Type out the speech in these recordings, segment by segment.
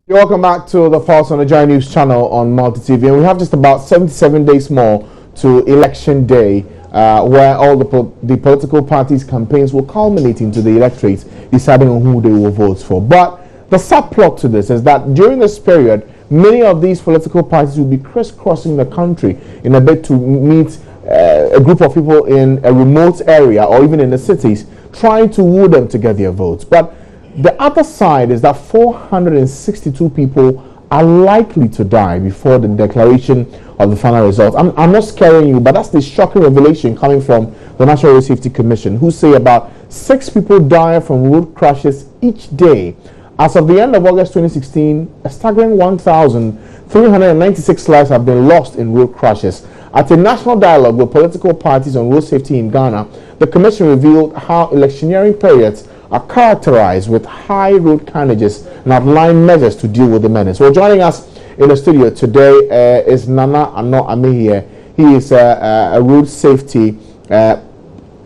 Welcome back to the Pulse on the Giant News channel on Multi TV, and we have just about 77 days more to Election Day, where all the political parties' campaigns will culminate into the electorates deciding on who they will vote for. But the subplot to this is that during this period, many of these political parties will be crisscrossing the country in a bid to meet a group of people in a remote area or even in the cities, trying to woo them to get their votes. But the other side is that 462 people are likely to die before the declaration of the final results. I'm not scaring you, but that's the shocking revelation coming from the National Road Safety Commission, who say about 6 people die from road crashes each day. As of the end of August 2016, a staggering 1,396 lives have been lost in road crashes. At a national dialogue with political parties on road safety in Ghana, the Commission revealed how electioneering periods are characterized with high road carnages and outline measures to deal with the menace. Well, joining us in the studio today is Nana Ano Amehie. He is a road safety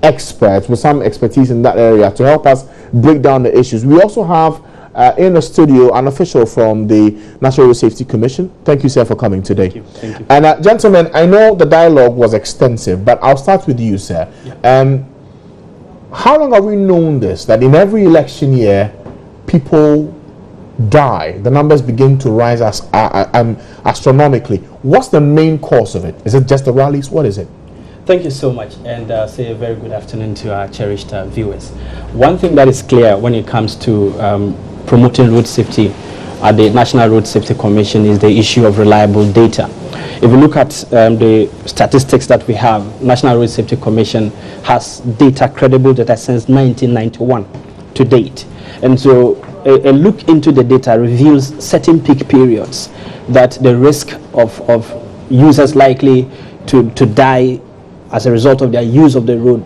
expert with some expertise in that area to help us break down the issues. We also have in the studio an official from the National Road Safety Commission. Thank you, sir, for coming today. Thank you. Thank you. And gentlemen, I know the dialogue was extensive, but I'll start with you, sir. Yeah. How long have we known this, that in every election year, people die? The numbers begin to rise astronomically. What's the main cause of it? Is it just the rallies? What is it? Thank you so much, and say a very good afternoon to our cherished viewers. One thing that is clear when it comes to promoting road safety at the National Road Safety Commission is the issue of reliable data. If you look at the statistics that we have, National Road Safety Commission has credible data since 1991 to date. And so a look into the data reveals certain peak periods that the risk of users likely to die as a result of their use of the road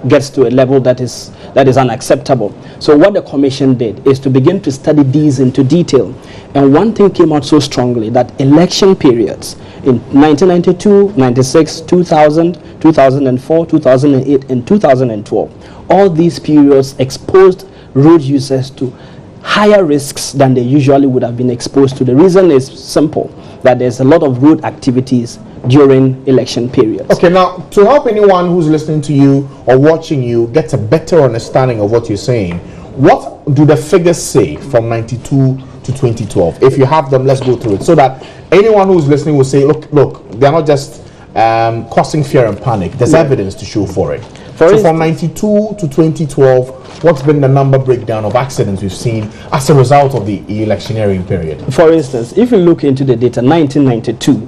gets to a level that is unacceptable. So what the commission did is to begin to study these into detail. And one thing came out so strongly, that election periods in 1992, 96, 2000, 2004, 2008, and 2012, all these periods exposed road users to higher risks than they usually would have been exposed to. The reason is simple, that there's a lot of road activities during election periods. Okay, now to help anyone who's listening to you or watching you get a better understanding of what you're saying, what do the figures say from 92 to 2012? If you have them, let's go through it so that anyone who's listening will say, look, they're not just causing fear and panic. There's evidence to show for it. So from 92 to 2012, what's been the number breakdown of accidents we've seen as a result of the electioneering period? For instance, if you look into the data, 1992,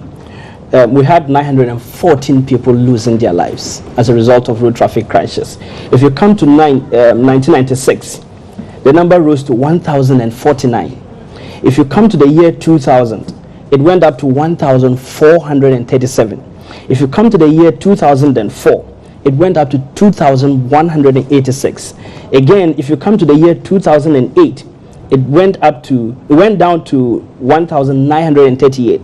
we had 914 people losing their lives as a result of road traffic crashes. If you come to 1996, the number rose to 1,049. If you come to the year 2000, it went up to 1,437. If you come to the year 2004, it went up to 2,186. Again, if you come to the year 2008, it went down to 1,938.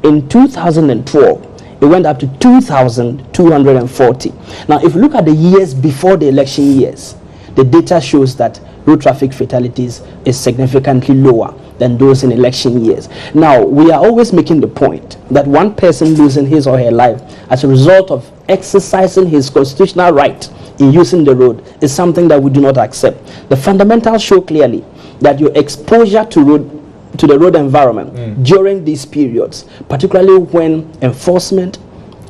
In 2012, it went up to 2,240. Now, if you look at the years before the election years, the data shows that road traffic fatalities is significantly lower than those in election years. Now, we are always making the point that one person losing his or her life as a result of exercising his constitutional right in using the road is something that we do not accept. The fundamentals show clearly that your exposure to the road environment during these periods, particularly when enforcement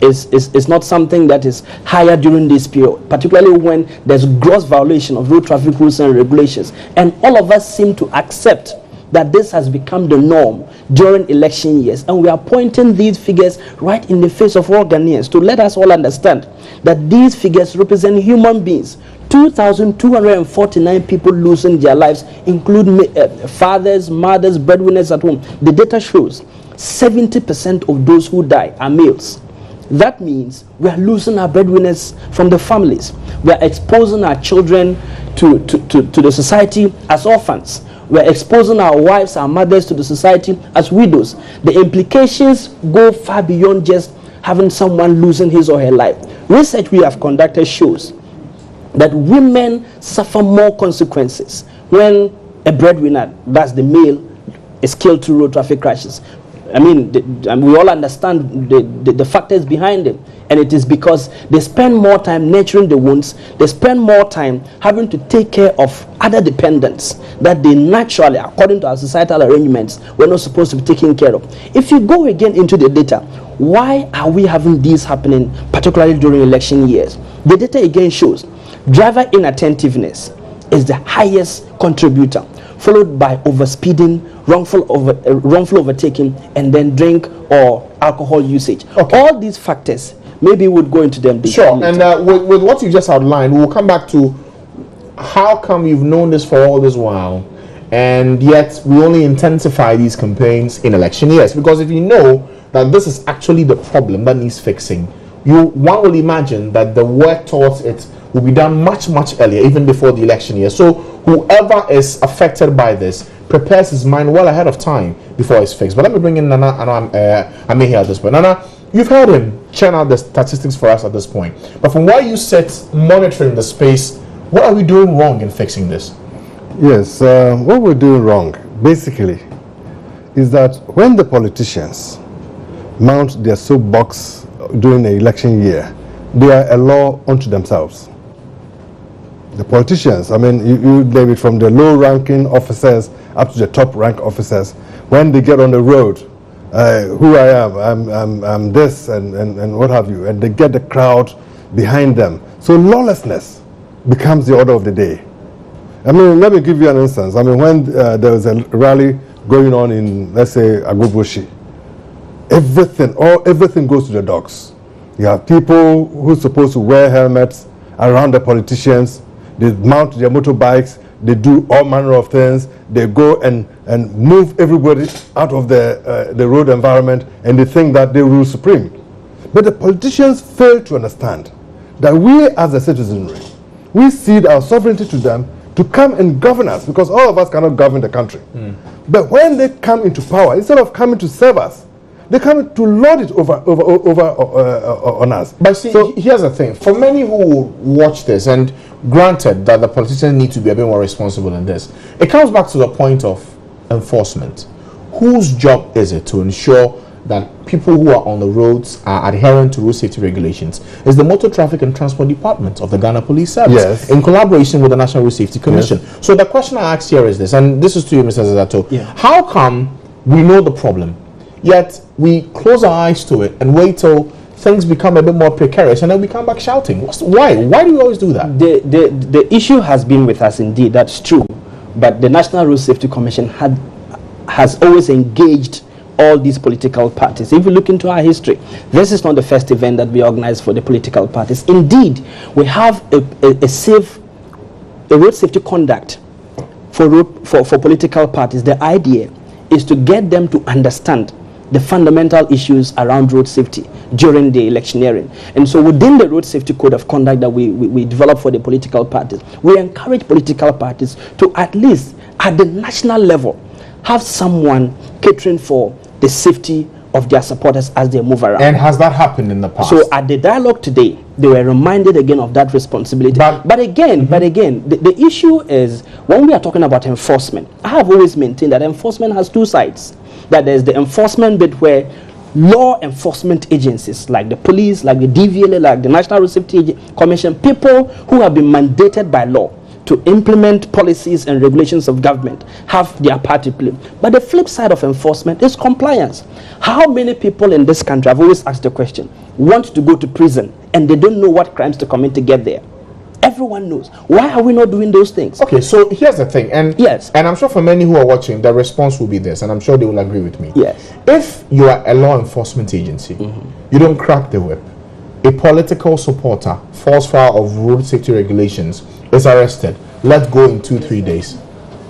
is not something that is higher during this period, particularly when there's gross violation of road traffic rules and regulations. And all of us seem to accept that this has become the norm during election years. And we are pointing these figures right in the face of all Ghanaians to let us all understand that these figures represent human beings. 2,249 people losing their lives include fathers, mothers, breadwinners at home. The data shows 70% of those who die are males. That means we are losing our breadwinners from the families. We are exposing our children to the society as orphans. We are exposing our wives, our mothers to the society as widows. The implications go far beyond just having someone losing his or her life. Research we have conducted shows that women suffer more consequences when a breadwinner, that's the male, is killed through road traffic crashes. I mean, we all understand the factors behind it. And it is because they spend more time nurturing the wounds. They spend more time having to take care of other dependents that they naturally, according to our societal arrangements, were not supposed to be taken care of. If you go again into the data, why are we having these happening, particularly during election years? The data again shows driver inattentiveness is the highest contributor, followed by overspeeding, wrongful overtaking, and then drink or alcohol usage. Okay. All these factors, maybe we'll go into them. Sure, and with what you just outlined, we'll come back to how come you've known this for all this while, and yet we only intensify these campaigns in election years. Because if you know that this is actually the problem that needs fixing, one will imagine that the work towards it will be done much earlier, even before the election year. So whoever is affected by this prepares his mind well ahead of time before it's fixed. But let me bring in Nana, and I'm here at this point. Nana, you've heard him churn out the statistics for us at this point. But from where you sit monitoring the space, what are we doing wrong in fixing this? Yes, what we're doing wrong, basically, is that when the politicians mount their soapbox during the election year, they are a law unto themselves. The politicians, I mean, you name it, from the low-ranking officers up to the top-rank officers, when they get on the road, who I am, I'm this, and what have you, and they get the crowd behind them. So lawlessness becomes the order of the day. I mean, let me give you an instance. I mean, when there was a rally going on in, let's say, Agbogbloshie, everything goes to the dogs. You have people who are supposed to wear helmets around the politicians. They mount their motorbikes. They do all manner of things. They go and move everybody out of the road environment, and they think that they rule supreme. But the politicians fail to understand that we as the citizenry, we cede our sovereignty to them to come and govern us, because all of us cannot govern the country. But when they come into power, instead of coming to serve us, they come to lord it over on us. But see, so here's the thing. For many who watch this, and granted that the politicians need to be a bit more responsible in this, it comes back to the point of enforcement. Whose job is it to ensure that people who are on the roads are adherent to road safety regulations? Is the Motor Traffic and Transport Department of the Ghana Police Service, yes, in collaboration with the National Road Safety Commission. Yes. So the question I ask here is this, and this is to you, Mr. Zazato. Yeah. How come we know the problem, yet we close our eyes to it and wait till things become a bit more precarious and then we come back shouting? Why do we always do that? The issue has been with us indeed, that's true. But the National Road Safety Commission has always engaged all these political parties. If you look into our history, this is not the first event that we organize for the political parties. Indeed, we have a road safety conduct for political parties. The idea is to get them to understand the fundamental issues around road safety during the electioneering. And so within the road safety code of conduct that we develop for the political parties, we encourage political parties to, at least at the national level, have someone catering for the safety of their supporters as they move around. And has that happened in the past? So at the dialogue today, they were reminded again of that responsibility. But again, the issue is, when we are talking about enforcement, I have always maintained that enforcement has two sides. That there's the enforcement bit where law enforcement agencies like the police, like the DVLA, like the National Road Safety Commission, people who have been mandated by law to implement policies and regulations of government, have their part to play. But the flip side of enforcement is compliance. How many people in this country, I've always asked the question, want to go to prison and they don't know what crimes to commit to get there? Everyone knows. Why are we not doing those things? Okay, so here's the thing, and yes, and I'm sure for many who are watching, the response will be this, and I'm sure they will agree with me. Yes. If you are a law enforcement agency, you don't crack the whip, a political supporter falls foul of road safety regulations, is arrested, let go in 2-3 days,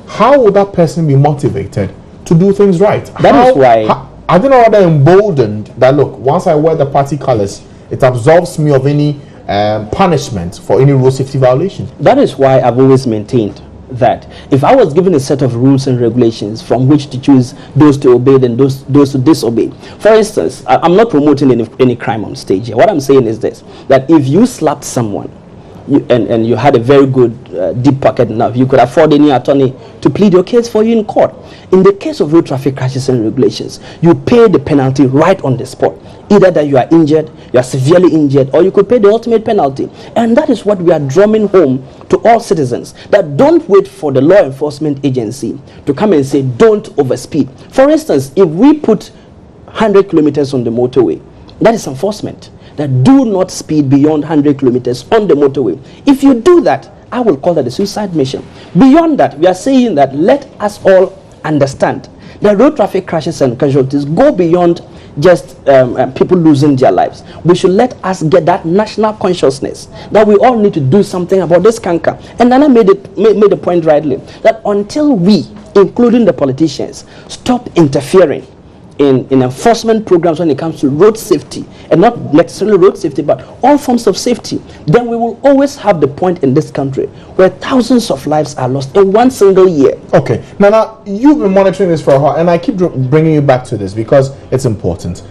how would that person be motivated to do things right? That is why I don't know whether emboldened that, look, once I wear the party colors, it absolves me of any punishment for any road safety violation. That is why I've always maintained that if I was given a set of rules and regulations from which to choose those to obey and those to disobey. For instance, I'm not promoting any crime on stage here. What I'm saying is this, that if you slapped someone and you had a very good deep pocket enough, you could afford any attorney to plead your case for you in court. In the case of road traffic crashes and regulations, you pay the penalty right on the spot. Either that you are injured, you are severely injured, or you could pay the ultimate penalty. And that is what we are drumming home to all citizens, that don't wait for the law enforcement agency to come and say, don't overspeed. For instance, if we put 100 kilometers on the motorway, that is enforcement. That do not speed beyond 100 kilometers on the motorway. If you do that, I will call that a suicide mission. Beyond that, we are saying that let us all understand that road traffic crashes and casualties go beyond just people losing their lives. We should let us get that national consciousness that we all need to do something about this canker. And Nana made the point rightly, that until we, including the politicians, stop interfering in enforcement programs when it comes to road safety, and not necessarily road safety, but all forms of safety, then we will always have the point in this country where thousands of lives are lost in one single year. Okay, Nana, you've been monitoring this for a while, and I keep bringing you back to this because it's important.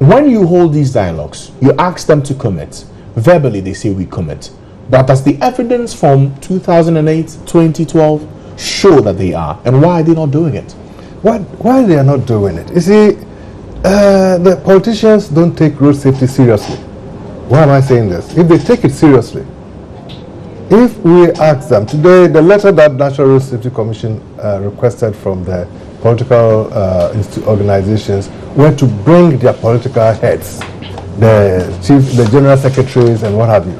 When you hold these dialogues, you ask them to commit. Verbally, they say we commit. But does the evidence from 2008, 2012 show that they are? And why are they not doing it? Why they are not doing it? You see, the politicians don't take road safety seriously. Why am I saying this? If they take it seriously, if we ask them today, the letter that National Road Safety Commission requested from the political organizations were to bring their political heads, the general secretaries and what have you.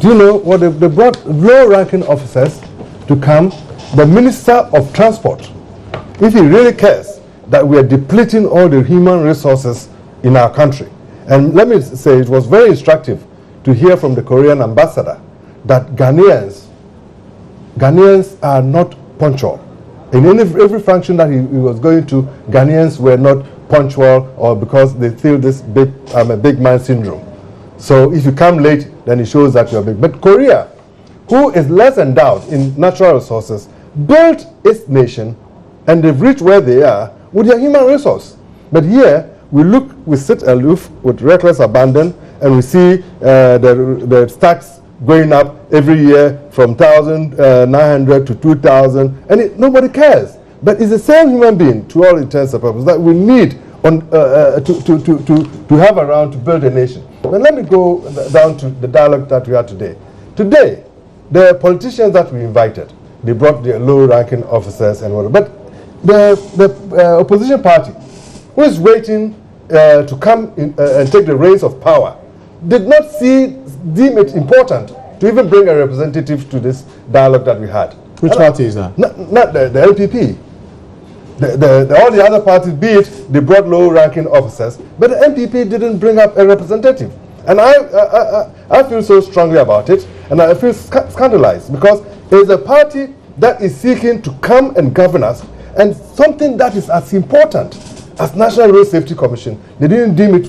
Do you know what they brought? Low-ranking officers to come. The Minister of Transport, if he really cares that we are depleting all the human resources in our country. And let me say, it was very instructive to hear from the Korean ambassador that Ghanaians are not punctual. In every function that he was going to, Ghanaians were not punctual, or because they feel this big man syndrome. So if you come late, then it shows that you're big. But Korea, who is less endowed in natural resources, built its nation, and they've reached where they are with their human resource. But here, we sit aloof with reckless abandon, and we see the stacks going up every year from 1,900 to 2,000, and nobody cares. But it's the same human being, to all intents and purposes, that we need to have around to build a nation. But let me go down to the dialogue that we had today. Today, the politicians that we invited, they brought their low-ranking officers and whatever. But the opposition party, who is waiting to come in, and take the reins of power, did not deem it important to even bring a representative to this dialogue that we had. Which party is that? Not the LPP. All the other parties, be it, they brought low-ranking officers, but the MPP didn't bring up a representative. And I feel so strongly about it, and I feel scandalized, because there's a party that is seeking to come and govern us, and something that is as important as National Road Safety Commission, they didn't deem it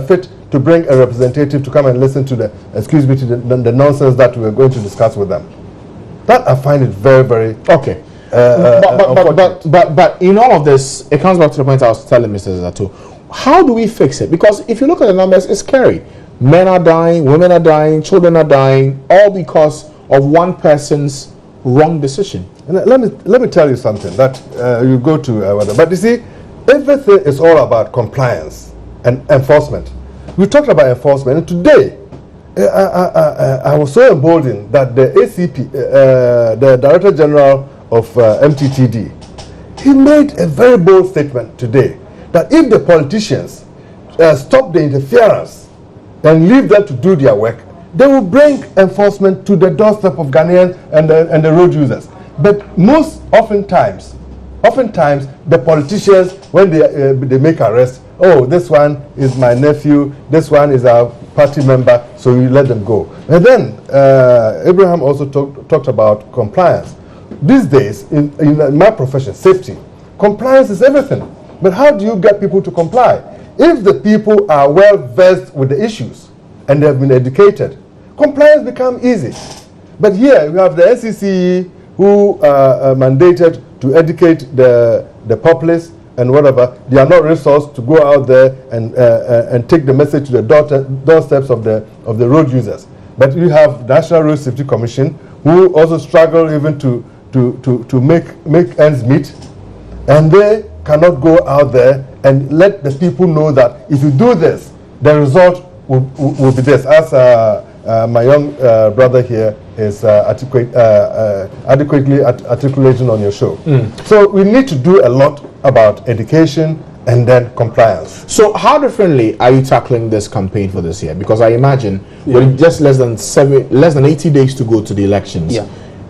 fit to bring a representative to come and listen to the nonsense that we were going to discuss with them. That I find it very, very okay. But in all of this, it comes back to the point I was telling Mr. Zato. How do we fix it? Because if you look at the numbers, it's scary. Men are dying, women are dying, children are dying, all because of one person's wrong decision. And let me tell you something that you go to, but you see, everything is all about compliance and enforcement. We talked about enforcement, and today I was so emboldened that the ACP, the Director General of MTTD, he made a very bold statement today that if the politicians stop the interference and leave them to do their work, they will bring enforcement to the doorstep of Ghanaians and the road users. But most oftentimes the politicians, when they make arrests, oh, this one is my nephew, this one is our party member, so you let them go. And then Abraham also talked about compliance. These days, in my profession, safety, compliance is everything. But how do you get people to comply? If the people are well versed with the issues and they have been educated, compliance becomes easy. But here we have the NCCE who are mandated to educate the populace and whatever. They are not resourced to go out there and take the message to the doorsteps of the road users. But you have the National Road Safety Commission, who also struggle even to make ends meet, and they cannot go out there and let the people know that if you do this, the result will be this. As my young brother here is adequately articulating on your show. So we need to do a lot about education and then compliance. So how differently are you tackling this campaign for this year? Because I imagine with just less than 80 days to go to the elections,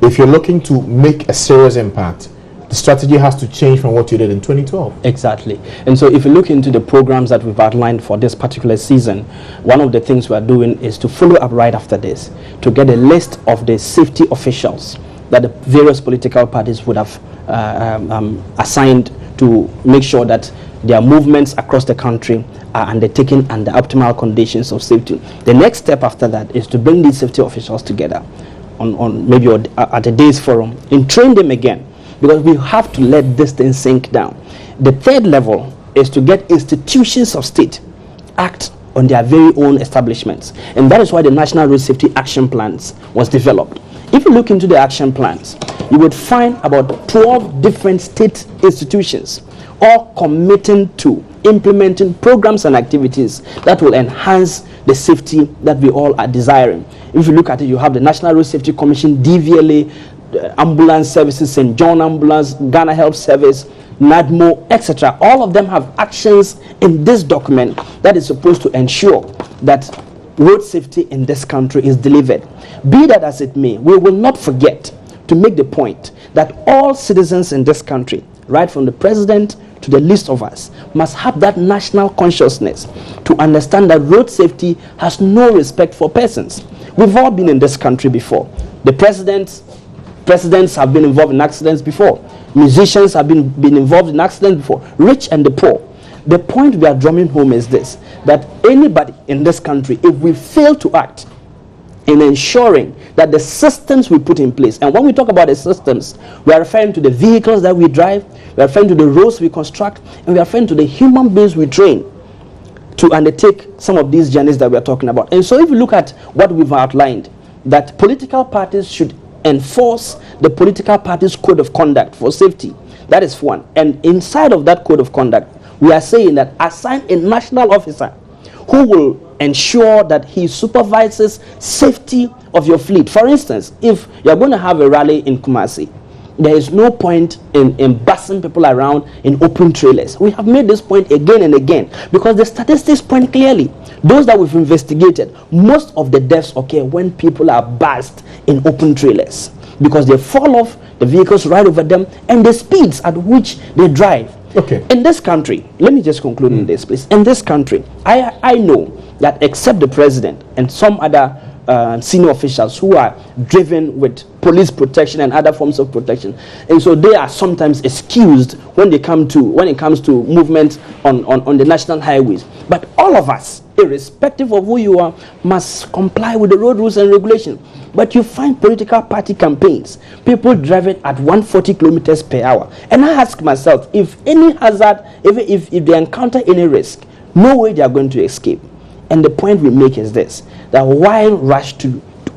if you're looking to make a serious impact, the strategy has to change from what you did in 2012. Exactly. And so if you look into the programs that we've outlined for this particular season, one of the things we're doing is to follow up right after this, to get a list of the safety officials that the various political parties would have assigned to make sure that their movements across the country are undertaken under optimal conditions of safety. The next step after that is to bring these safety officials together on maybe at a day's forum and train them again, because we have to let this thing sink down. The third level is to get institutions of state act on their very own establishments, and that is why the National Road Safety Action Plans was developed. If you look into the action plans, you would find about 12 different state institutions all committing to implementing programs and activities that will enhance the safety that we all are desiring. If you look at it, you have the National Road Safety Commission, DVLA, ambulance services, St. John Ambulance, Ghana Health Service, NADMO, etc. All of them have actions in this document that is supposed to ensure that road safety in this country is delivered. Be that as it may, we will not forget to make the point that all citizens in this country, right from the president to the least of us, must have that national consciousness to understand that road safety has no respect for persons. We've all been in this country before. The presidents have been involved in accidents before. Musicians have been involved in accidents before. Rich and the poor. The point we are drumming home is this, that anybody in this country, if we fail to act in ensuring that the systems we put in place, and when we talk about the systems, we are referring to the vehicles that we drive, we are referring to the roads we construct, and we are referring to the human beings we train to undertake some of these journeys that we are talking about. And so if you look at what we've outlined, that political parties should enforce the political party's code of conduct for safety. That is one. And inside of that code of conduct, we are saying that assign a national officer who will ensure that he supervises safety of your fleet. For instance, if you're going to have a rally in Kumasi, there is no point in bussing people around in open trailers. We have made this point again and again because the statistics point clearly. Those that we've investigated, most of the deaths occur when people are bussed in open trailers because they fall off, the vehicles ride over them, and the speeds at which they drive. Okay. In this country, let me just conclude in this place. In this country, I know that except the president and some other senior officials who are driven with police protection and other forms of protection, and so they are sometimes excused when it comes to movement on the national highways. But all of us, irrespective of who you are, must comply with the road rules and regulations. But you find political party campaigns, people driving at 140 kilometers per hour. And I ask myself, if any hazard, if they encounter any risk, no way they are going to escape. And the point we make is this, that why rush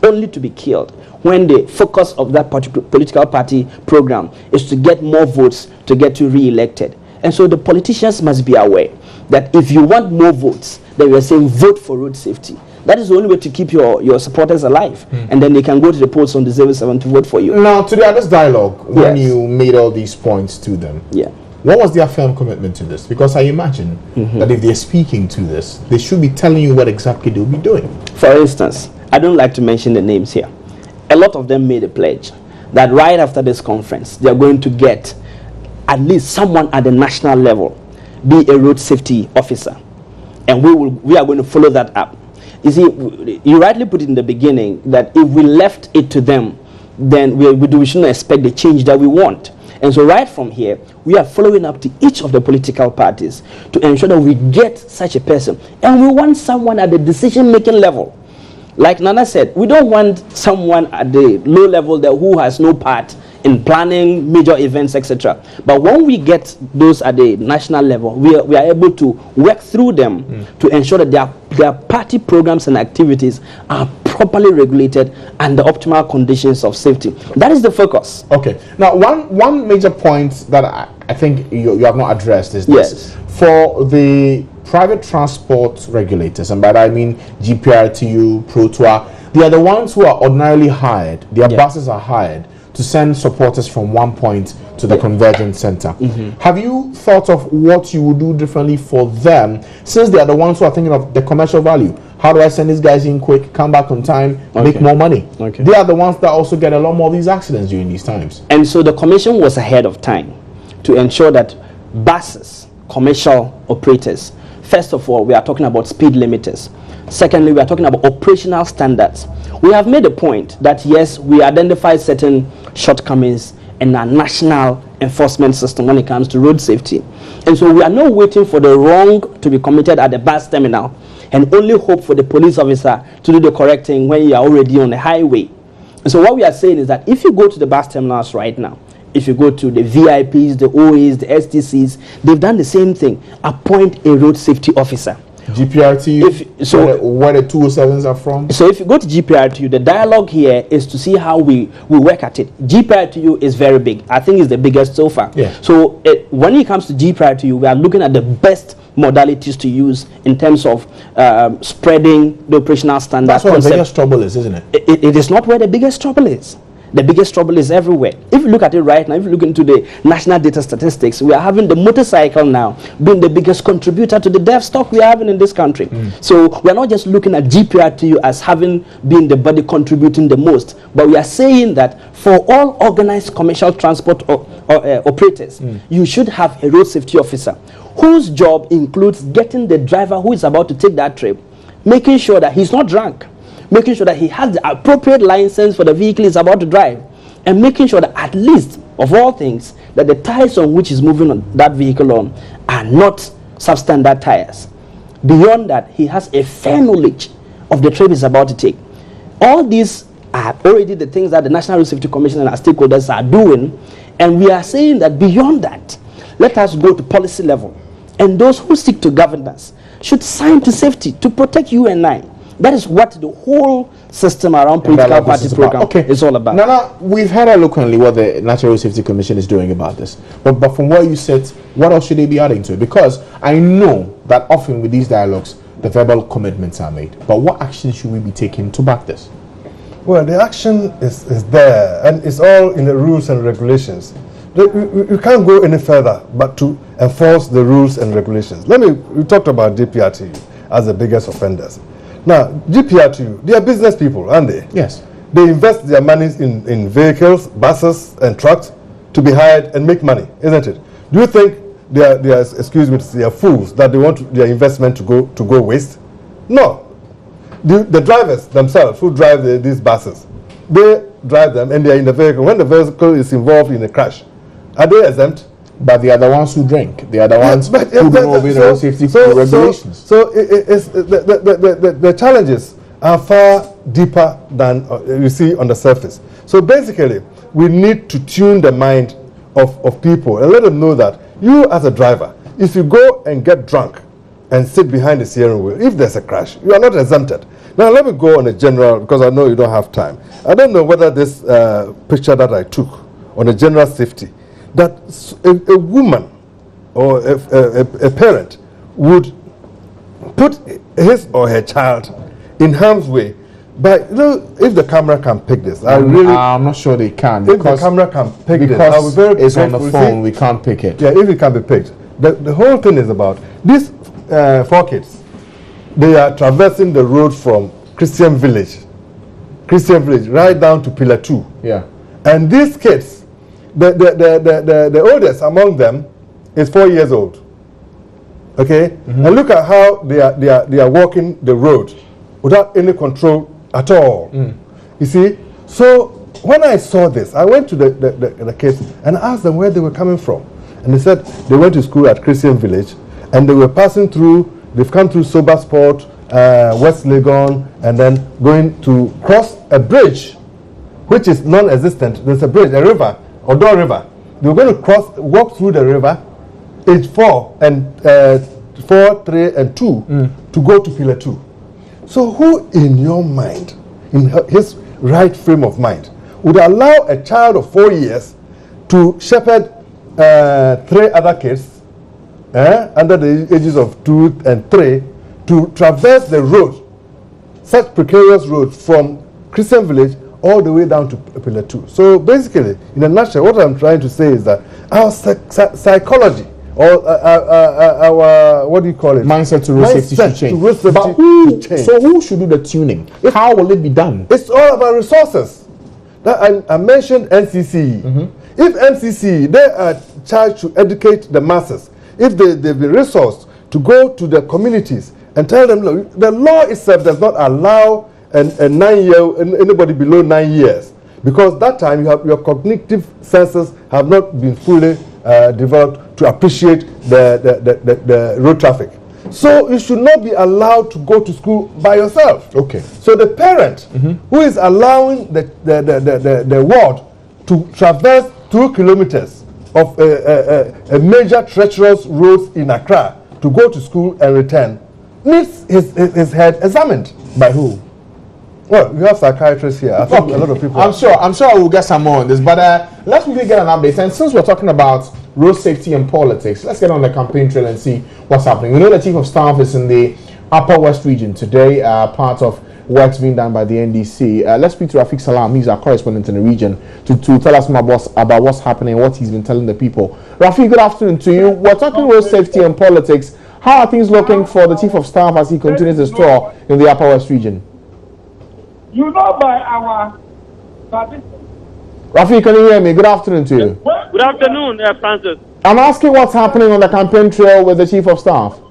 only to be killed when the focus of that particular political party program is to get more votes to get you re-elected? And so the politicians must be aware that if you want more votes, then we are saying vote for road safety. That is the only way to keep your supporters alive. And then they can go to the polls on December 7th to vote for you. Now, to the others' dialogue, when you made all these points to them, what was their firm commitment to this? Because I imagine that if they're speaking to this, they should be telling you what exactly they'll be doing. For instance, I don't like to mention the names here. A lot of them made a pledge that right after this conference, they're going to get at least someone at the national level, be a road safety officer. And we are going to follow that up. You see, you rightly put it in the beginning that if we left it to them, then we shouldn't expect the change that we want. And so right from here, we are following up to each of the political parties to ensure that we get such a person. And we want someone at the decision-making level. Like Nana said, we don't want someone at the low level there who has no part in planning major events, etc. But when we get those at the national level, we are able to work through them to ensure that their party programs and activities are properly regulated and the optimal conditions of safety. That is the focus. Okay. Now, one major point that I think you have not addressed is this. Yes. For the private transport regulators, and by that I mean GPRTU, ProTour, they are the ones who are ordinarily hired. Their buses are hired to send supporters from one point to the convergence center. Have you thought of what you would do differently for them, since they are the ones who are thinking of the commercial value? How do I send these guys in quick, come back on time, make more money? They are the ones that also get a lot more of these accidents during these times. And so the commission was ahead of time to ensure that buses, commercial operators, first of all, we are talking about speed limiters. Secondly, we are talking about operational standards. We have made a point that yes, we identify certain shortcomings in our national enforcement system when it comes to road safety. And so we are not waiting for the wrong to be committed at the bus terminal and only hope for the police officer to do the correct thing when you are already on the highway. And so what we are saying is that if you go to the bus terminals right now, if you go to the VIPs, the OAs, the STCs, they've done the same thing. Appoint a road safety officer. GPRTU, where the 207s are from? So if you go to GPRTU, the dialogue here is to see how we work at it. GPRTU is very big. I think it's the biggest so far. Yeah. So when it comes to GPRTU, we are looking at the best modalities to use in terms of spreading the operational standards. That's where the biggest trouble is, isn't it? It is not where the biggest trouble is. The biggest trouble is everywhere. If you look at it right now, if you look into the national data statistics, we are having the motorcycle now being the biggest contributor to the death stock we are having in this country. So we are not just looking at GPRTU as having been the body contributing the most, but we are saying that for all organized commercial transport operators, you should have a road safety officer whose job includes getting the driver who is about to take that trip, making sure that he's not drunk, making sure that he has the appropriate license for the vehicle he's about to drive, and making sure that at least, of all things, that the tires on which he's moving on that vehicle on are not substandard tires. Beyond that, he has a fair knowledge of the trip he's about to take. All these are already the things that the National Road Safety Commission and our stakeholders are doing, and we are saying that beyond that, let us go to policy level, and those who seek to govern us should sign to safety to protect you and I. That is what the whole system around political party program is all about. Nana, we've heard eloquently what the National Road Safety Commission is doing about this. But from where you sit, what else should they be adding to it? Because I know that often with these dialogues, the verbal commitments are made. But what action should we be taking to back this? Well, the action is there, and it's all in the rules and regulations. You can't go any further but to enforce the rules and regulations. We talked about GPRTU as the biggest offenders. Now, GPRTU, they are business people, aren't they? Yes. They invest their money in vehicles, buses, and trucks to be hired and make money, isn't it? Do you think they are fools that they want their investment to go waste? No. The drivers themselves who drive these buses, they drive them and they are in the vehicle. When the vehicle is involved in a crash, are they exempt? But they are the ones who drink. They are the ones who don't obey the road safety regulations. So the challenges are far deeper than you see on the surface. So basically, we need to tune the mind of people and let them know that you as a driver, if you go and get drunk and sit behind the steering wheel, if there's a crash, you are not exempted. Now let me go on a general, because I know you don't have time. I don't know whether this picture that I took on a general safety, that a woman or a parent would put his or her child in harm's way. But you know, if the camera can pick this, I'm not sure they can. If the camera can pick this, because I will very it's on the phone, we can't pick it. Yeah, if it can be picked. The whole thing is about these 4 kids. They are traversing the road from Christian Village, right down to Pillar 2. Yeah. And these kids, the oldest among them is 4 years old. Okay? Mm-hmm. And look at how they are walking the road without any control at all. You see? So when I saw this, I went to the kids and asked them where they were coming from. And they said they went to school at Christian Village and they were passing through, they've come through Sober Sport, West Legon, and then going to cross a bridge which is non-existent. There's a bridge, a river, Odo River. They were going to walk through the river, age 4 and 4, 3, and 2 to go to Pillar 2. So who in your mind in his right frame of mind, would allow a child of 4 years to shepherd 3 other kids under the ages of 2 and 3 to traverse the road, such precarious road from Christian Village all the way down to Pillar 2. So basically, in a nutshell, what I'm trying to say is that our psychology, or our what do you call it? Mindset to road safety should change. But who should do the tuning? How will it be done? It's all about resources. I mentioned NCC. If NCC, they are charged to educate the masses. If they've been resourced to go to the communities and tell them, look, the law itself does not allow anybody below 9 years, because that time your cognitive senses have not been fully developed to appreciate the road traffic. So you should not be allowed to go to school by yourself. Okay. So the parent who is allowing the ward to traverse 2 kilometers of a major treacherous roads in Accra to go to school and return needs his head examined. By who? Well, we have psychiatrists here. I think a lot of people. I'm sure we'll get some more on this. But let's really get an update. And since we're talking about road safety and politics, let's get on the campaign trail and see what's happening. We know the Chief of Staff is in the Upper West region today, part of works being done by the NDC. Let's speak to Rafiq Salam. He's our correspondent in the region to tell us more about what's happening, what he's been telling the people. Rafiq, good afternoon to you. We're talking road safety and politics. How are things looking for the Chief of Staff as he continues his tour in the Upper West region? You know by our statistics. Rafi, can you hear me? Good afternoon to you. Good afternoon, Francis. I'm asking what's happening on the campaign trail with the Chief of Staff.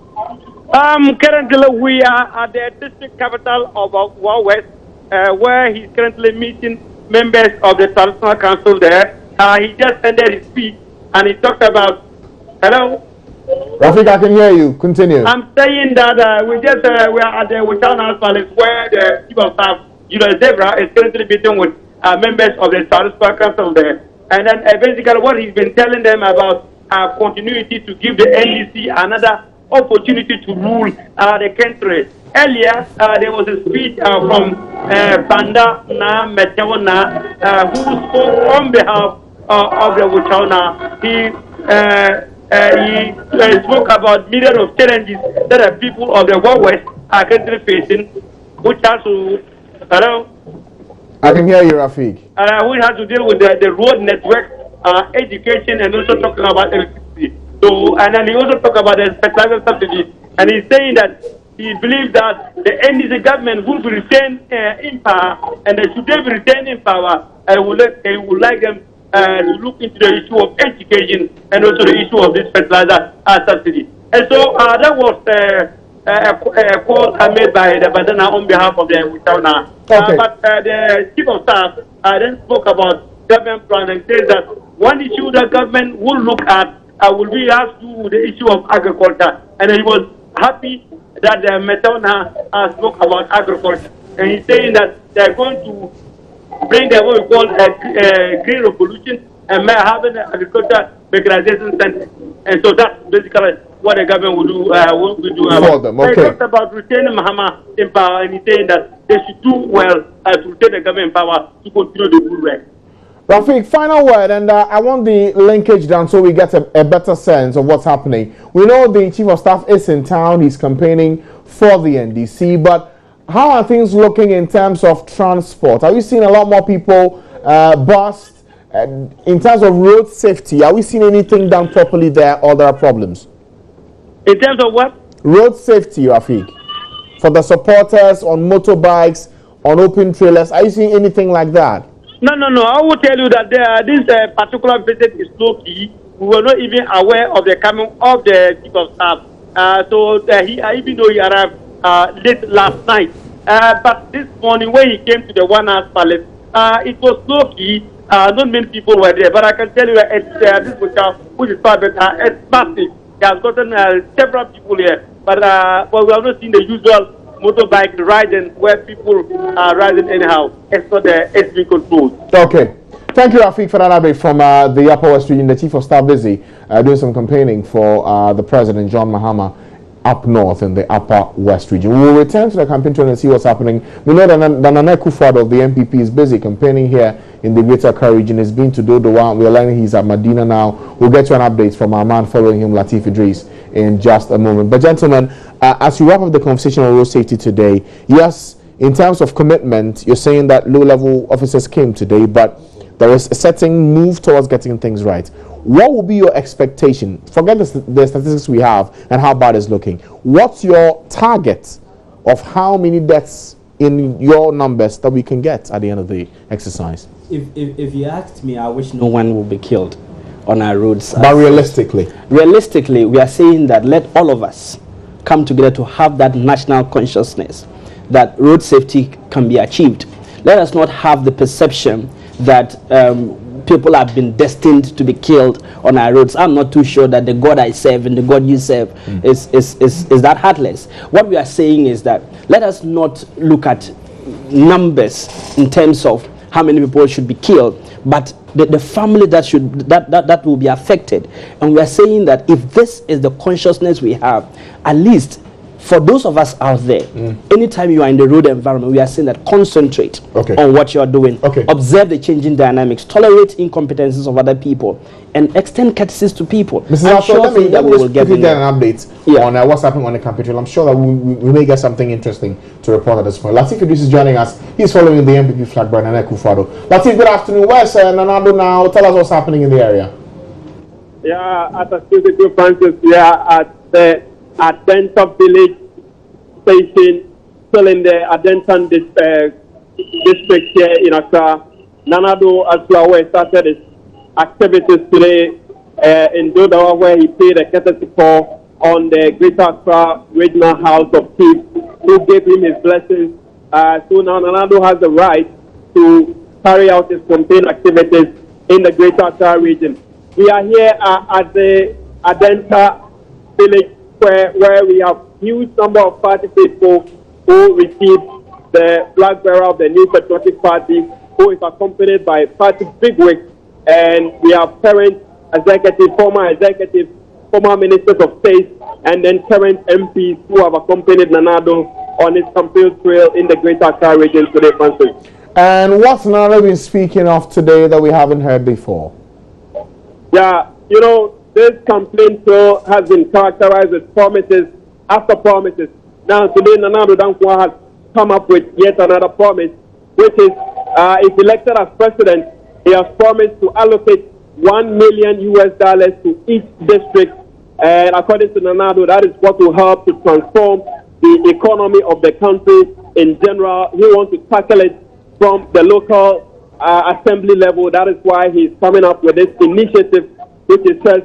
Currently we are at the district capital of Wa West, where he's currently meeting members of the traditional council there. He just ended his speech and he talked about, hello? Rafiq, I can hear you. Continue. I'm saying that we are at the Wuchang House Palace, where the Chief of Staff, Julius Debra, is currently meeting with members of the traditional council there. And then basically what he's been telling them about continuity to give the NDC another opportunity to rule the country. Earlier, there was a speech from Banda Na Metewana, who spoke on behalf of the Wuchana. He spoke about myriad of challenges that the people of the Wa West are currently facing, which has to, hello? I can hear you, Rafiq. We have to deal with the road network, education, and also talking about electricity. So, and then he also talked about the fertilizer subsidy, and he's saying that he believes that the NDC government will be retained in power, and should they be retained in power, he would like them to look into the issue of education and also the issue of this fertilizer subsidy. And so that was a call made by the Badana on behalf of the Wuchana. Okay. But the Chief of Staff then spoke about government plan and says that one issue that government will look at will be has to do with the issue of agriculture. And he was happy that the Metona spoke about agriculture. And he's saying that they're going to bring what we call a green revolution and having an agriculture mechanization center. And so that's basically what the government will do. For them, okay. They talked about retaining Mahama in power, and he's saying that they should do well to retain the government in power to continue the rule right. Rafiq, final word, and I want the linkage down so we get a better sense of what's happening. We know the Chief of Staff is in town, he's campaigning for the NDC, but how are things looking in terms of transport? Are you seeing a lot more people bust? In terms of road safety, are we seeing anything done properly there, or there are problems? In terms of what? Road safety, Rafiq. For the supporters on motorbikes, on open trailers, are you seeing anything like that? No. I will tell you that this particular visit is low key. We were not even aware of the coming of the Chief of Staff. Even though he arrived late last night, but this morning when he came to the One House Palace, it was low key. Not many people were there, but I can tell you this hotel, which is private, it's massive. He has gotten several people here, but we have not seen the usual motorbike riding where people are riding anyhow. It's not it's being controlled. Okay. Thank you, Rafiq, for that update from the Upper West region. The Chief of Staff busy doing some campaigning for the President, John Mahama, up north in the upper west region. We will return to the campaign trail and see what's happening. We know that Nana Akufo-Addo of the NPP is busy campaigning here in the Greater Accra region. He's been to Dodowa. We're learning he's at Medina now. We'll get to an update from our man following him, Latif Idris, in just a moment. But gentlemen, as we wrap up the conversation on road safety today, yes, in terms of commitment, you're saying that low-level officers came today, but there is a certain move towards getting things right. What will be your expectation? Forget the statistics we have and how bad it's looking. What's your target of how many deaths in your numbers that we can get at the end of the exercise? If you asked me, I wish no one will be killed on our roads. But realistically? Realistically, we are saying that let all of us come together to have that national consciousness that road safety can be achieved. Let us not have the perception that people have been destined to be killed on our roads. I'm not too sure that the God I serve and the God you serve is that heartless. What we are saying is that let us not look at numbers in terms of how many people should be killed, but the family that will be affected. And we are saying that if this is the consciousness we have, at least for those of us out there, anytime you are in the road environment, we are saying that concentrate on what you are doing. Observe the changing dynamics, tolerate incompetencies of other people, and extend courtesies to people. Mrs. Alfred, let me get an update on what's happening on the campaign trail. I'm sure that we may get something interesting to report at this point. Latif Idris is joining us. He's following the NPP flag by Nana Akufo-Addo. Latif, good afternoon. Where's Nana-Addo now? Tell us what's happening in the area. Yeah, at the physical Francis, we are at the Adenta village station, still in the Adentan district here in Accra. Nana-Addo, as you are aware, started his activities today in Dodowa, where he paid a courtesy call on the Greater Accra Regional House of Chiefs, who gave him his blessings. So now Nana-Addo has the right to carry out his campaign activities in the Greater Accra region. We are here at the Adenta village where we have huge number of party people who received the flag bearer of the New Patriotic Party, who is accompanied by party bigwigs, and we have current executives, former ministers of state, and then current MPs who have accompanied Nana-Addo on his campaign trail in the Greater Accra region today, Francis. And what's Nana-Addo been speaking of today that we haven't heard before? Yeah, you know, this campaign trail has been characterized with promises after promises. Now, today, Nana-Addo Dankwa has come up with yet another promise, which is, if elected as president, he has promised to allocate $1 million to each district. And according to Nana-Addo, that is what will help to transform the economy of the country in general. He wants to tackle it from the local assembly level. That is why he's coming up with this initiative, which he says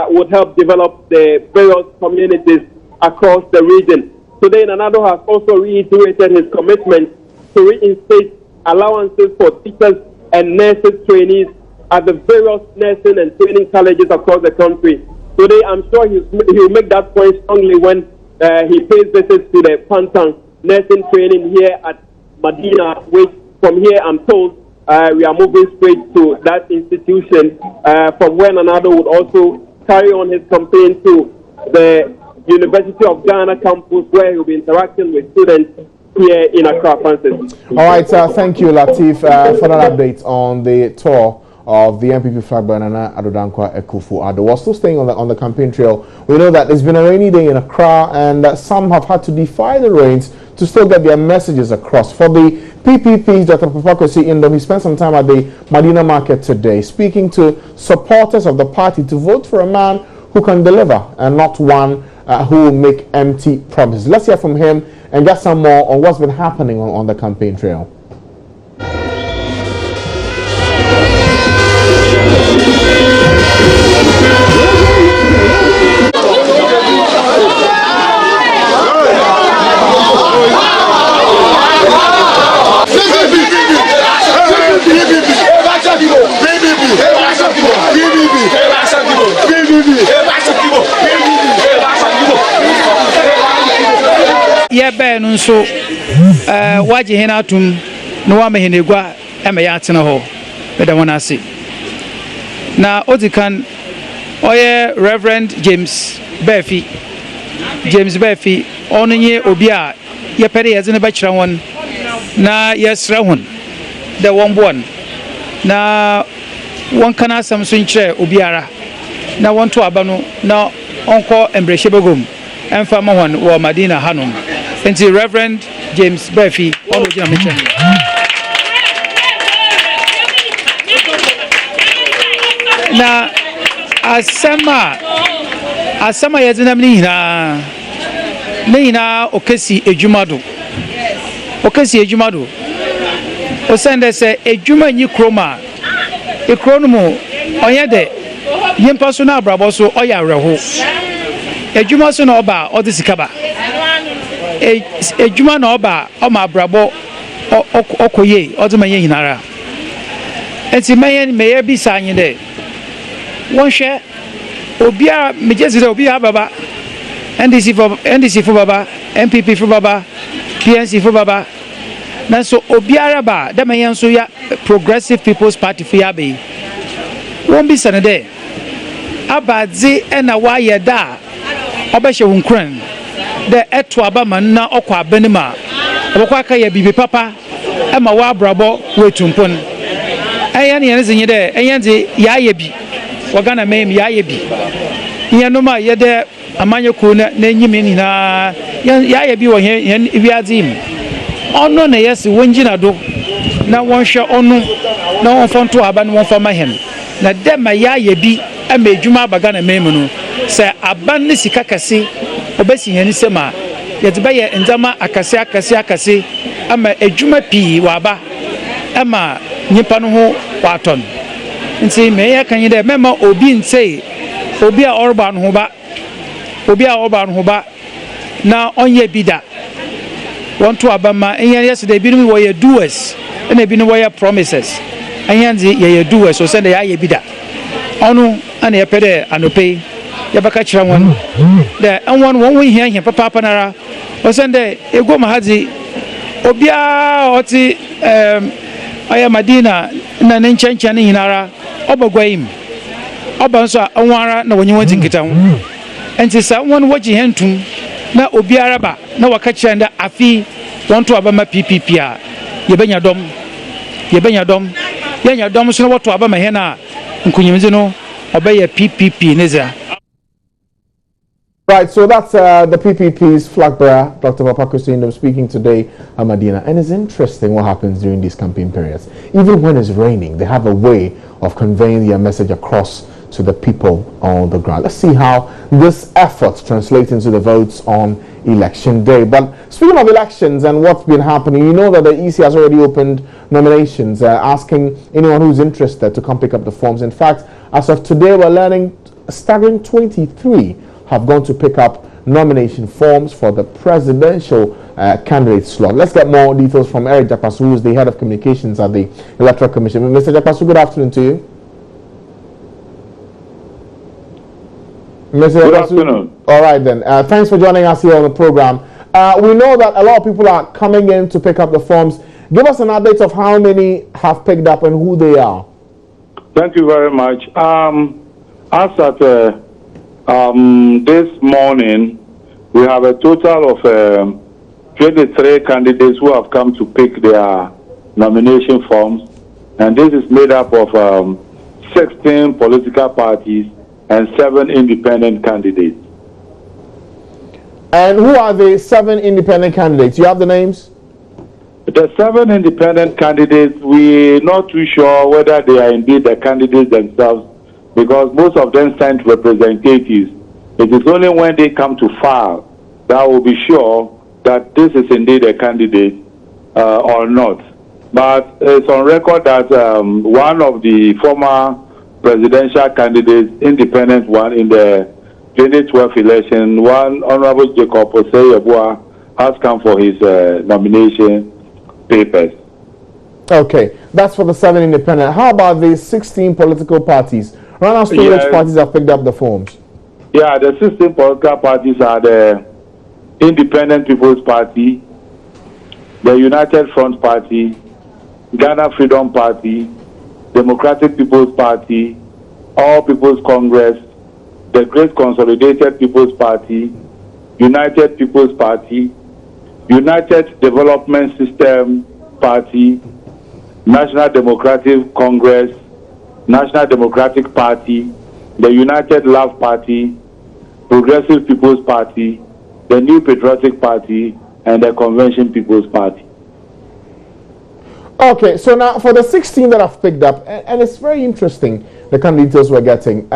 would help develop the various communities across the region. Today, Nana-Addo has also reiterated his commitment to reinstate allowances for teachers and nurses trainees at the various nursing and training colleges across the country. Today, I'm sure he'll make that point strongly when he pays visits to the Pantang nursing training here at Medina, which from here I'm told we are moving straight to that institution, from where Nana-Addo would also carry on his campaign to the University of Ghana campus, where he'll be interacting with students here in Accra, Francis. All right, thank you, Latif, for that update on the tour of the NPP flag by Nana-Addo Dankwa Akufo-Addo. We're still staying on the campaign trail. We know that it's been a rainy day in Accra, and some have had to defy the rains to still get their messages across. For the PPP's Dr. Papakwesi Indom, he spent some time at the Medina market today, speaking to supporters of the party to vote for a man who can deliver and not one who will make empty promises. Let's hear from him and get some more on what's been happening on the campaign trail. Ben nso waje hena atum no wa mehenegwa eme ya atena ho be da wona ase na odikan oye Reverend James Befi James Befi ɔno nye obi a yɛpɛ dɛ yɛdze no bɛkyerɛ wɔn na yɛsrɛ wɔn dɛ wɔn boa no na wɔn ka n'asɛm so nkyerɛ obiara na wɔn to aba no na ɔnkɔ mbrɛhyɛ bagom ɛmfa ma wɔn wɔ Madina hanom nti Reverend James Befi ɔno gyina me nkyɛn. Na asɛm a yɛdze nam ne nyinaa okesi edwuma do osɛn dɛ sɛ edwuma nyi kurom a ekuro no mu ɔyɛ dɛ nyimpa so na abrabɔ so ɔyɛ awerɛho edwuma so na ɔba ɔde sika ba edwuma na ɔba ɔma abrabɔ ɔkɔyɛ ɔde ma yɛ nyinara enti mɛyɛ bi saa nye dɛ wɔnhwɛ obiara megye dɛ obiara baba NDC fo baba MPP fo baba PNC fo baba nanso obiara ba dɛ mɛyɛ nso ya Progressive People's Party fo ya be wɔn bi sɛ ne dɛ abadze ɛna wayɛ da ɔbɛhyɛ wo nkran dɛ ɛto aba ma na ɔkɔ abanim a ɔbɛkɔ aka yɛ bibi papa ɛma wabrabɔ wetumpon ɛyɛ ne yɛn zinyi dɛ ɛyɛ dze yɛayɛ bi wɔgana mɛm yɛayɛ bi yɛnom a yɛdɛ amanye ko na nyime nyinaa yɛayɛ bi wɔ yɛn wiadze mu ɔno na yɛse wɔngyina do na wɔnhwɛ ɔno na wɔmfa nto aba no wɔmfa ma hɛn na dɛ ma yɛayɛ bi ama edwuma abaga na mɛm no sɛ aban ne sika kɛse obesi yɛn nsɛm a yɛde bɛyɛ ndzama akɛse ama edwuma pii wɔ aba ama nnipa no ho wɔatɔn nti mɛyɛ kan yi dɛ mɛma obi ntse obi a ɔreba no ho ba na ɔnyɛ bi da wɔn to aba ma ɛnyɛ yɛsɛ dɛ ebinom wɔyɛ doers ɛna ebinom wɔyɛ promises ɛnyɛ dze yɛyɛ doers so sɛ dɛ yɛayɛ bi da ɔno ana yɛpɛ dɛ anɔpɛ yɛbɛka kyerɛ wɔn dɛ ɛwɔn wɔn ho hia papaapa nara ɔsɛ dɛ ego ma ha dze obiara ɔte ɔyɛ Madina na ne nkyɛnkyɛn ne nyinara ɔba guaim ɔba nso a ɔwɔn ara na wɔnye wɔn tinkita ho enti sa wɔn wɔgye hɛn tum na obiara ba na wɔka kyerɛ dɛ afi wɔn to aba ma PPP a yɛbɛnya dɔm yɛnya dɔm so na wɔto aba ma hɛn a nkunyimdze no ɔbɛyɛ PPP ne za. Right, so that's the PPP's flag bearer, Dr. Papa Christine, speaking today at Madina. And it's interesting what happens during these campaign periods. Even when it's raining, they have a way of conveying their message across to the people on the ground. Let's see how this effort translates into the votes on election day. But speaking of elections and what's been happening, you know that the EC has already opened nominations, asking anyone who's interested to come pick up the forms. In fact, as of today, we're learning a staggering 23 have gone to pick up nomination forms for the presidential candidate slot. Let's get more details from Eric Jakpasu, who is the head of communications at the Electoral Commission. Mr. Jakpasu, good afternoon to you. Mr. Good Jakpasu, afternoon. all right then. Thanks for joining us here on the program. We know that a lot of people are coming in to pick up the forms. Give us an update of how many have picked up and who they are. Thank you very much. As at this morning, we have a total of 23 candidates who have come to pick their nomination forms, and this is made up of 16 political parties and 7 independent candidates. And who are the 7 independent candidates? You have the names? The 7 independent candidates, we're not too sure whether they are indeed the candidates themselves, because most of them sent representatives. It is only when they come to file that we'll be sure that this is indeed a candidate or not. But it's on record that one of the former presidential candidates, independent one in the 2012 election, one Honorable Jacob Osei-Yeboah, has come for his nomination papers. Okay, that's for the 7 independent. How about the 16 political parties? Run us through which parties have picked up the forms. Yeah, the 16 political parties are the Independent People's Party, the United Front Party, Ghana Freedom Party, Democratic People's Party, All People's Congress, the Great Consolidated People's Party, United People's Party, United Development System Party, National Democratic Congress, National Democratic Party, the United Love Party, Progressive People's Party, the New Patriotic Party, and the Convention People's Party. Okay, so now for the 16 that I've picked up, and it's very interesting, the kind of details we're getting.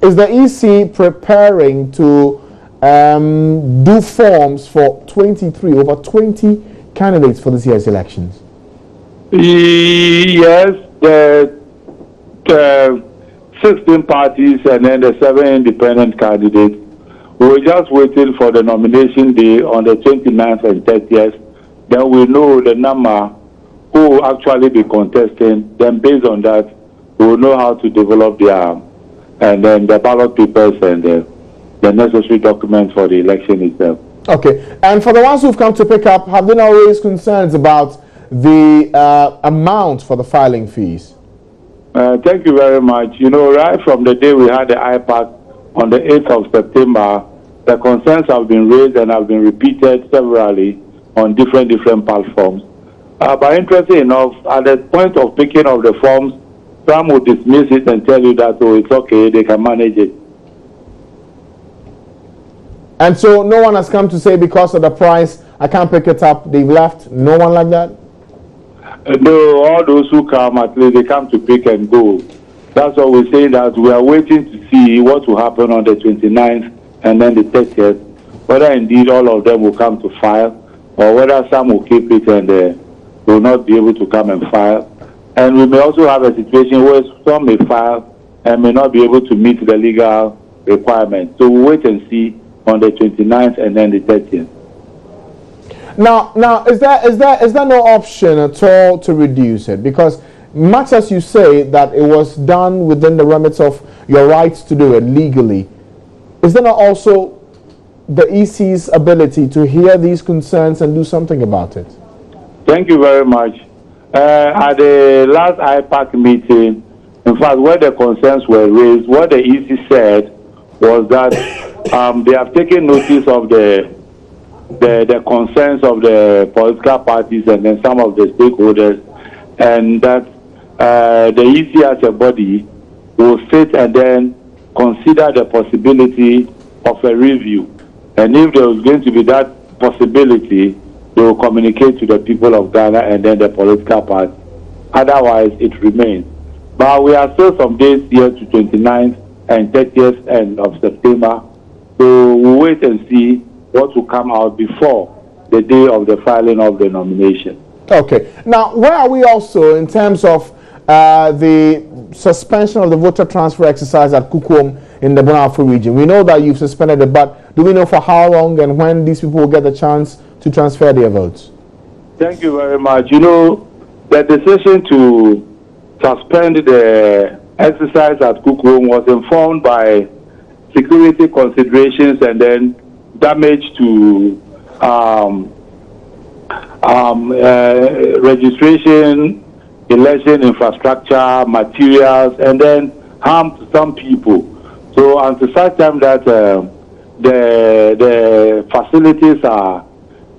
Is the EC preparing to do forms for over 20 candidates for this year's elections? Yes, the 16 parties and then the 7 independent candidates. We were just waiting for the nomination day on the 29th and 30th. Then we know the number who will actually be contesting. Then based on that, we will know how to develop and then the ballot papers and the necessary documents for the election itself. Okay, and for the ones who've come to pick up, have they now raised concerns about the amount for the filing fees? Thank you very much. You know, right from the day we had the IPAC on the 8th of September, the concerns have been raised and have been repeated severally on different platforms. But interesting enough, at the point of picking of the forms, some will dismiss it and tell you that, oh, it's okay, they can manage it. And so no one has come to say because of the price, I can't pick it up, they've left? No one like that? No, all those who come, at least they come to pick and go. That's why we say that we are waiting to see what will happen on the 29th and then the 30th, whether indeed all of them will come to file or whether some will keep it and will not be able to come and file. And we may also have a situation where some may file and may not be able to meet the legal requirements. So we'll wait and see on the 29th and then the 30th. Now, is there no option at all to reduce it? Because much as you say that it was done within the remits of your rights to do it legally, is there not also the EC's ability to hear these concerns and do something about it? Thank you very much. At the last IPAC meeting, in fact, where the concerns were raised, what the EC said was that they have taken notice of the concerns of the political parties and then some of the stakeholders, and that the EC as a body will sit and then consider the possibility of a review. And if there was going to be that possibility, they will communicate to the people of Ghana and then the political party. Otherwise, it remains. But we are still some days here to 29th and 30th end of September. So we'll wait and see what will come out before the day of the filing of the nomination. Okay. Now, where are we also in terms of the suspension of the voter transfer exercise at Kukuom in the Bonafo region? We know that you've suspended it, but do we know for how long and when these people will get the chance to transfer their votes? Thank you very much. You know, the decision to suspend the exercise at Kukuom was informed by security considerations and then damage to registration, election infrastructure, materials, and then harm to some people. So until such time that the facilities are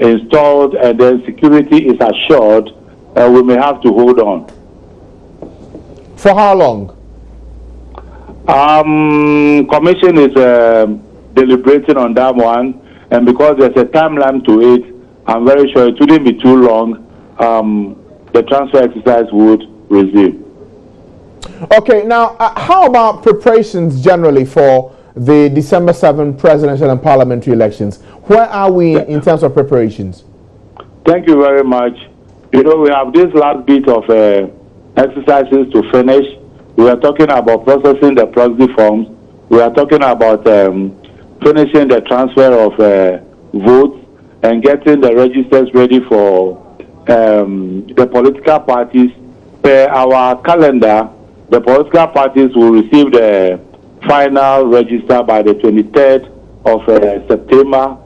installed and then security is assured, we may have to hold on. For how long? Commission is deliberating on that one, and because there's a timeline to it, I'm very sure it wouldn't be too long. The transfer exercise would resume. Okay, now how about preparations generally for the December 7 presidential and parliamentary elections? Where are we in terms of preparations? Thank you very much. You know, we have this last bit of exercises to finish. We are talking about processing the proxy forms. We are talking about finishing the transfer of votes and getting the registers ready for the political parties. Per our calendar, the political parties will receive the final register by the 23rd of September.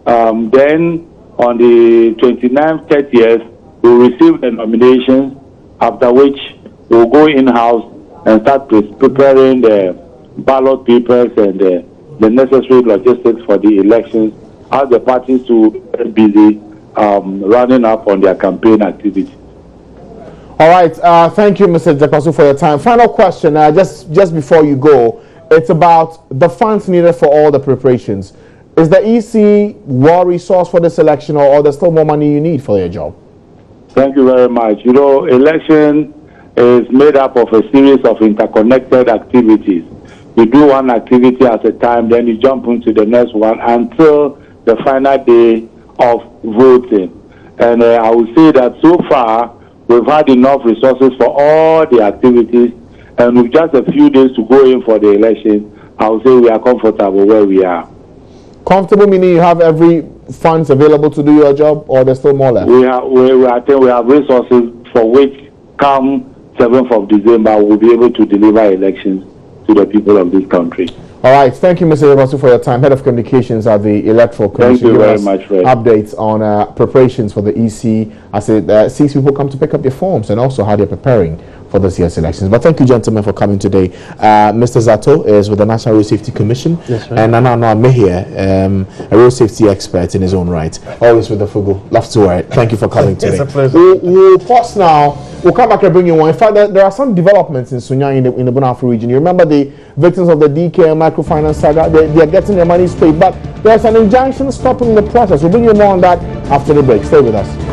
Then on the 29th, 30th, we'll receive the nominations, after which we'll go in-house and start preparing the ballot papers and the necessary logistics for the elections, as the parties to be very busy running up on their campaign activities. All right. Thank you, Mr. Jakwaso, for your time. Final question, just before you go, it's about the funds needed for all the preparations. Is the EC well resourced for this election, or there's still more money you need for your job? Thank you very much. You know, election is made up of a series of interconnected activities. You do one activity at a time, then you jump into the next one until the final day of voting. And I would say that so far, we've had enough resources for all the activities, and with just a few days to go in for the election, I would say we are comfortable where we are. Comfortable meaning you have every funds available to do your job, or there's still more left? I think we have resources for which come 7th of December we'll be able to deliver elections to the people of this country. All right. Thank you, Mr. Jakwaso, for your time. Head of Communications at the Electoral Commission. Thank you very much, Fred. Updates on preparations for the EC as it sees people come to pick up their forms, and also how they're preparing for this year's elections. But thank you, gentlemen, for coming today. Mr. Zato is with the National Road Safety Commission. Yes, right. And Nana Mehia, a road safety expert in his own right. Always with the Fugu. Love to wear it. Thank you for coming today. It's a pleasure. We'll pause now. We'll come back and bring you one. In fact, there are some developments in Sunya in the Bonafo region. You remember the victims of the DK microfinance saga? They are getting their money straight, but there's an injunction stopping the process. We'll bring you more on that after the break. Stay with us.